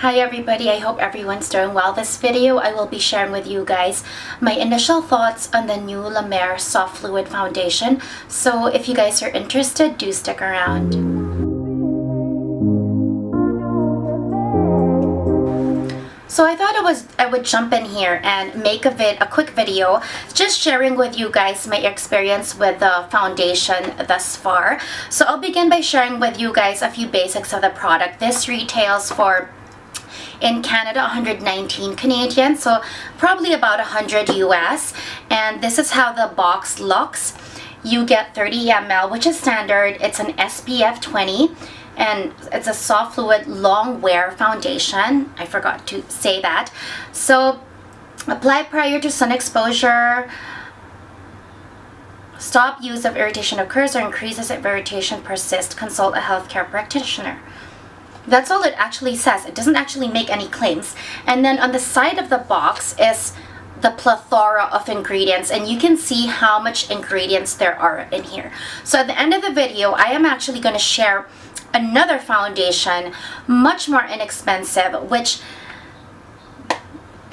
Hi everybody, I hope everyone's doing well. This video I will be sharing with you guys my initial thoughts on the new La Mer Soft Fluid Foundation. So if you guys are interested, do stick around. So I thought I would jump in here and make a quick video just sharing with you guys my experience with the foundation thus far. So I'll begin by sharing with you guys a few basics of the product. This retails for in Canada 119 Canadian, so probably about 100 US, and this is how the box looks. You get 30 ml, which is standard. It's an SPF 20 and it's a soft fluid long wear foundation. I forgot to say that. So apply prior to sun exposure. Stop use if irritation occurs or increases if irritation persists. Consult a healthcare practitioner. That's all it actually says. It doesn't actually make any claims. And then on the side of the box is the plethora of ingredients, and you can see how much ingredients there are in here. So at the end of the video, I am actually going to share another foundation, much more inexpensive, which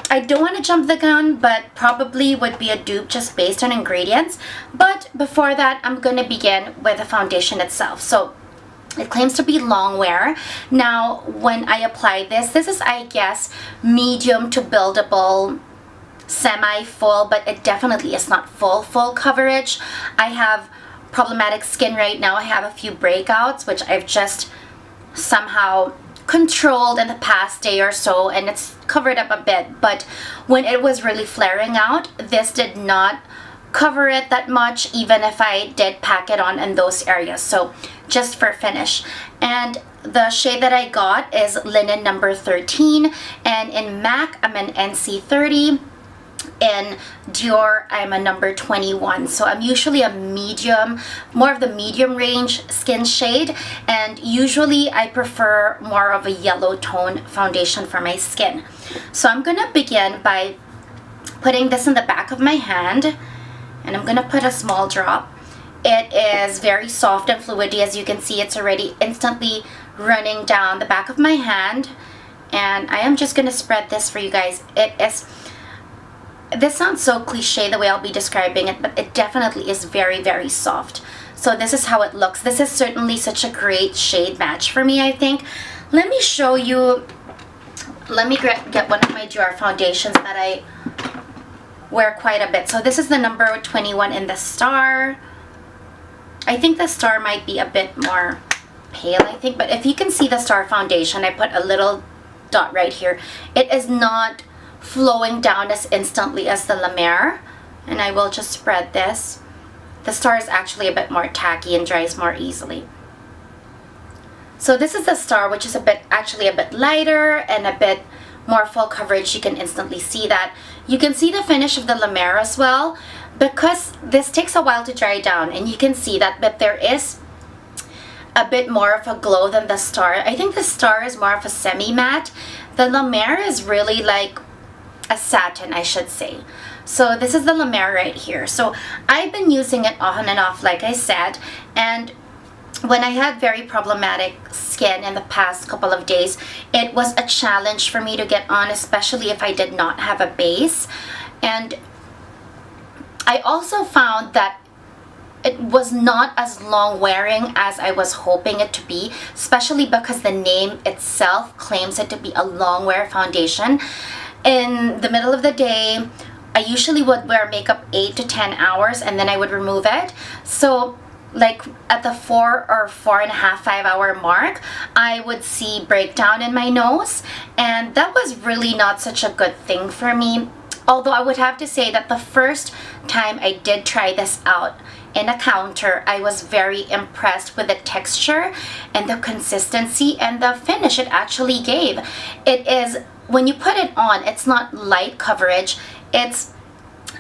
I don't want to jump the gun, but probably would be a dupe just based on ingredients. But before that, I'm going to begin with the foundation itself. So it claims to be long wear. Now, when I apply this is, I guess, medium to buildable, semi-full, but it definitely is not full coverage. I have problematic skin right now. I have a few breakouts, which I've just somehow controlled in the past day or so, and it's covered up a bit. But when it was really flaring out, this did not cover it that much, even if I did pack it on in those areas. So just for finish. And the shade that I got is linen number 13, and in MAC I'm an NC 30. In Dior I'm a number 21. So I'm usually a medium, more of the medium range skin shade, and usually I prefer more of a yellow tone foundation for my skin. So I'm gonna begin by putting this in the back of my hand, and I'm gonna put a small drop. It is very soft and fluidy. As you can see, it's already instantly running down the back of my hand, and I am just gonna spread this for you guys. This sounds so cliche the way I'll be describing it, but it definitely is very, very soft. So this is how it looks. This is certainly such a great shade match for me, I think. Let me show you, let me get one of my Dior foundations that I wear quite a bit. So this is the number 21 in the star. I think the star might be a bit more pale, I think, but if you can see the star foundation, I put a little dot right here. It is not flowing down as instantly as the La Mer, and I will just spread this. The star is actually a bit more tacky and dries more easily. So this is the star, which is actually a bit lighter and a bit more full coverage. You can instantly see that. You can see the finish of the La Mer as well, because this takes a while to dry down, and you can see that, but there is a bit more of a glow than the star. I think the star is more of a semi-matte. The La Mer is really like a satin, I should say. So this is the La Mer right here. So I've been using it on and off, like I said, and when I had very problematic skin in the past couple of days, it was a challenge for me to get on, especially if I did not have a base. And I also found that it was not as long wearing as I was hoping it to be, especially because the name itself claims it to be a long wear foundation. In the middle of the day, I usually would wear makeup 8 to 10 hours and then I would remove it. So like at the 4 or 4.5, 5 hour mark, I would see breakdown in my nose, and that was really not such a good thing for me. Although I would have to say that the first time I did try this out in a counter, I was very impressed with the texture and the consistency and the finish it actually gave. It is, when you put it on, it's not light coverage, it's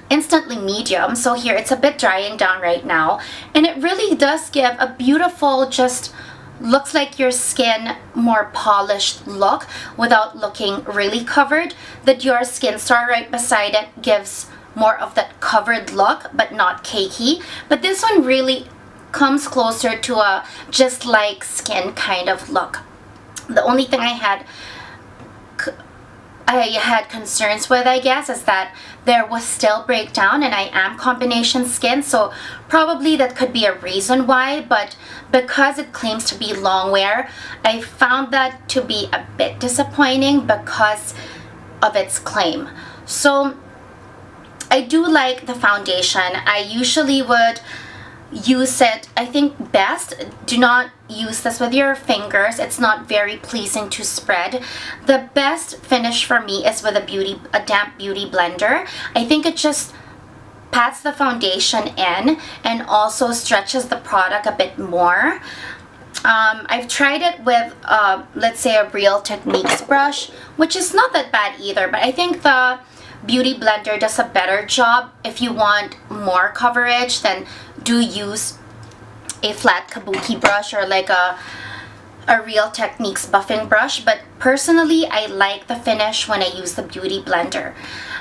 instantly medium. So here it's a bit drying down right now, and it really does give a beautiful, just looks like your skin more polished look without looking really covered. The Dior Skin Star right beside it gives more of that covered look, but not cakey. But this one really comes closer to a just like skin kind of look. The only thing I had I had concerns with, I guess, is that there was still breakdown, and I am combination skin, so probably that could be a reason why. But because it claims to be long wear, I found that to be a bit disappointing because of its claim. So I do like the foundation. I usually would use it, I think, best. Do not use this with your fingers. It's not very pleasing to spread. The best finish for me is with a damp beauty blender. I think it just pats the foundation in and also stretches the product a bit more. I've tried it with, let's say, a Real Techniques brush, which is not that bad either, but I think the Beauty Blender does a better job. If you want more coverage, then do use a flat kabuki brush or like a Real Techniques buffing brush. But personally, I like the finish when I use the Beauty Blender.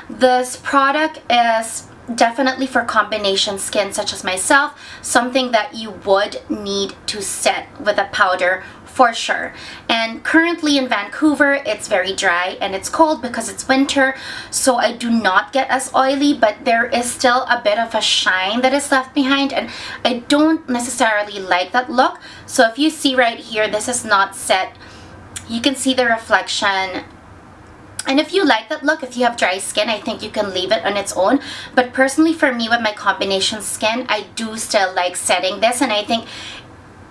This product is definitely for combination skin such as myself, something that you would need to set with a powder for sure. And currently in Vancouver, it's very dry and it's cold because it's winter, so I do not get as oily, but there is still a bit of a shine that is left behind, and I don't necessarily like that look. So if you see right here, this is not set. You can see the reflection. And if you like that look, if you have dry skin, I think you can leave it on its own. But personally, for me with my combination skin, I do still like setting this, and I think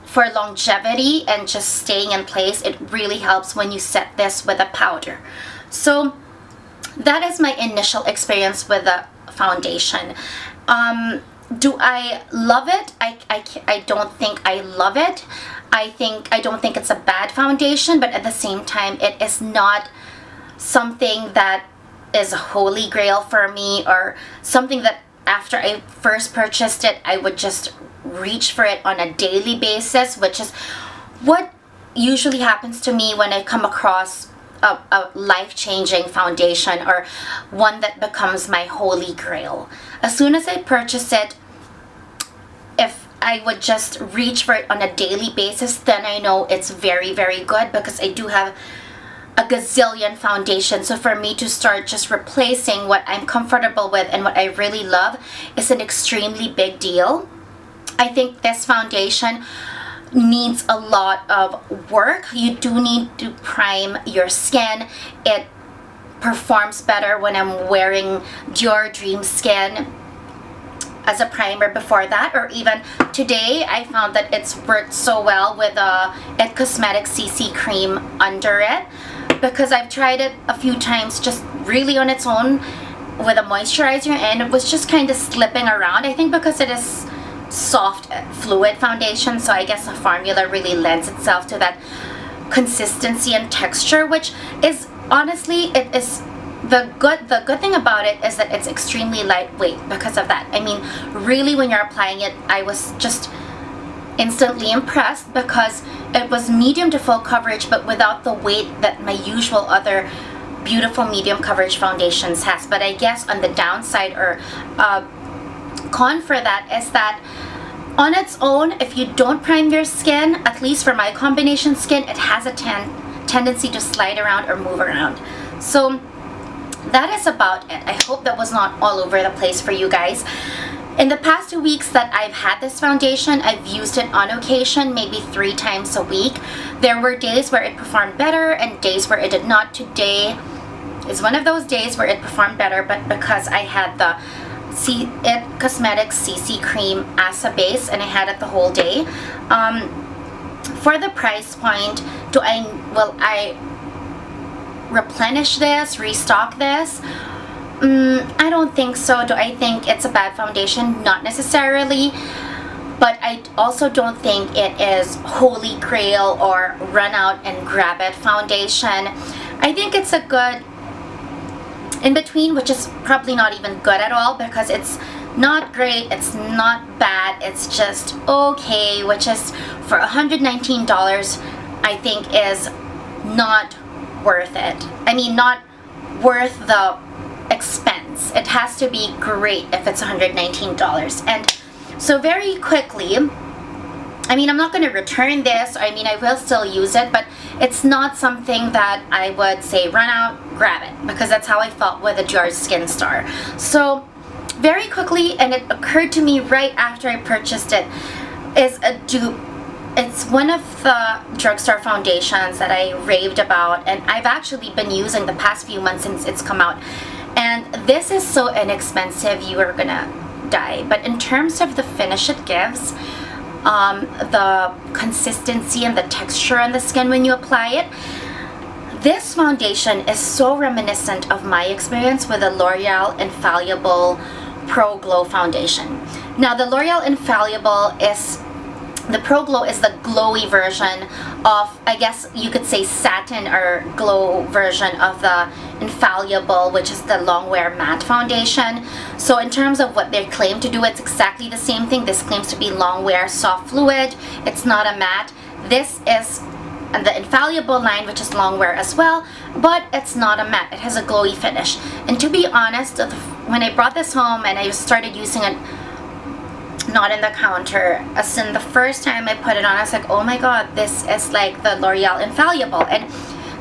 for longevity and just staying in place, it really helps when you set this with a powder. So that is my initial experience with the foundation. Do I love it? I don't think I love it. I don't think it's a bad foundation, but at the same time, it is not something that is a holy grail for me, or something that after I first purchased it, I would just reach for it on a daily basis, which is what usually happens to me when I come across a life-changing foundation, or one that becomes my holy grail. As soon as I purchase it, if I would just reach for it on a daily basis, then I know it's very, very good, because I do have a gazillion foundations. So for me to start just replacing what I'm comfortable with and what I really love is an extremely big deal. I think this foundation needs a lot of work. You do need to prime your skin. It performs better when I'm wearing Dior Dream Skin as a primer before that, or even today I found that it's worked so well with It Cosmetics CC cream under it, because I've tried it a few times just really on its own with a moisturizer, and it was just kind of slipping around. I think because it is soft fluid foundation, so I guess the formula really lends itself to that consistency and texture, which is honestly, it is the good thing about it is that it's extremely lightweight because of that. I mean, really, when you're applying it, I was just instantly impressed, because it was medium to full coverage, but without the weight that my usual other beautiful medium coverage foundations has. But I guess on the downside, or con for that, is that on its own, if you don't prime your skin, at least for my combination skin, it has a tendency to slide around or move around. So that is about it. I hope that was not all over the place for you guys. In the past 2 weeks that I've had this foundation, I've used it on occasion, maybe 3 times a week. There were days where it performed better and days where it did not. Today is one of those days where it performed better, but because I had the It Cosmetics CC cream as a base, and I had it the whole day. For the price point, will I replenish this, restock this? I don't think so. Do I think it's a bad foundation? Not necessarily, but I also don't think it is holy grail or run out and grab it foundation. I think it's a good in between, which is probably not even good at all, because it's not great, it's not bad, it's just okay, which is for $119 I think is not worth it. I mean, not worth the expense. It has to be great if it's $119. And so very quickly, I mean, I'm not going to return this. I mean, I will still use it, but it's not something that I would say run out, grab it, because that's how I felt with the Dior Skin Star. So very quickly, and it occurred to me right after I purchased it, is a dupe. It's one of the drugstore foundations that I raved about, and I've actually been using the past few months since it's come out. And this is so inexpensive, you are gonna die. But in terms of the finish it gives, the consistency and the texture on the skin when you apply it, this foundation is so reminiscent of my experience with the L'Oreal Infallible Pro Glow foundation. Now the L'Oreal Infallible is, the Pro Glow is the glowy version of, I guess you could say, satin or glow version of the Infallible, which is the long wear matte foundation. So in terms of what they claim to do, it's exactly the same thing. This claims to be long wear soft fluid. It's not a matte. This is the Infallible line, which is long wear as well, but it's not a matte. It has a glowy finish. And to be honest, when I brought this home and I started using it, not in the counter, as in the first time I put it on, I was like, oh my god, this is like the L'Oreal Infallible. And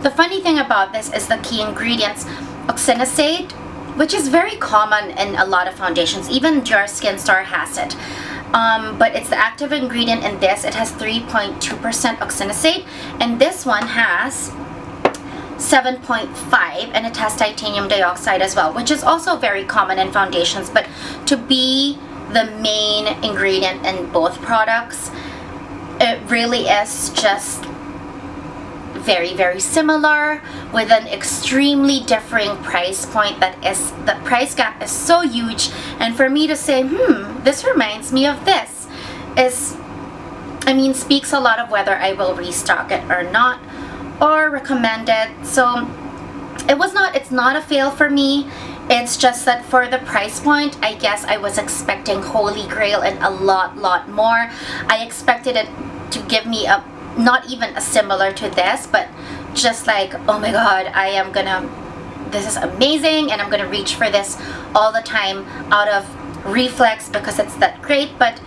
the funny thing about this is the key ingredients, oxynacate, which is very common in a lot of foundations. Even Dior Skin Star has it. But it's the active ingredient in this. It has 3.2% oxynacate, and this one has 7.5, and it has titanium dioxide as well, which is also very common in foundations. But to be the main ingredient in both products, it really is just very, very similar, with an extremely differing price point. That is, the price gap is so huge, and for me to say, this reminds me of this, is, I mean, speaks a lot of whether I will restock it or not, or recommend it. So it's not a fail for me. It's just that for the price point, I guess I was expecting Holy Grail and a lot more. I expected it to give me a, not even a similar to this, but just like, oh my god, this is amazing, and I'm gonna reach for this all the time out of reflex because it's that great. But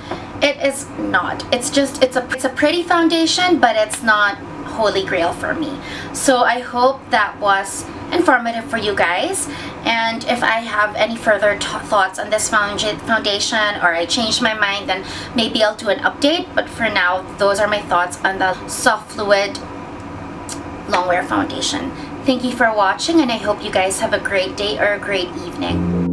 it is not. It's a pretty foundation, but it's not Holy Grail for me. So I hope that was informative for you guys, and if I have any further thoughts on this foundation, or I change my mind, then maybe I'll do an update. But for now, those are my thoughts on the soft fluid long wear foundation. Thank you for watching, and I hope you guys have a great day or a great evening.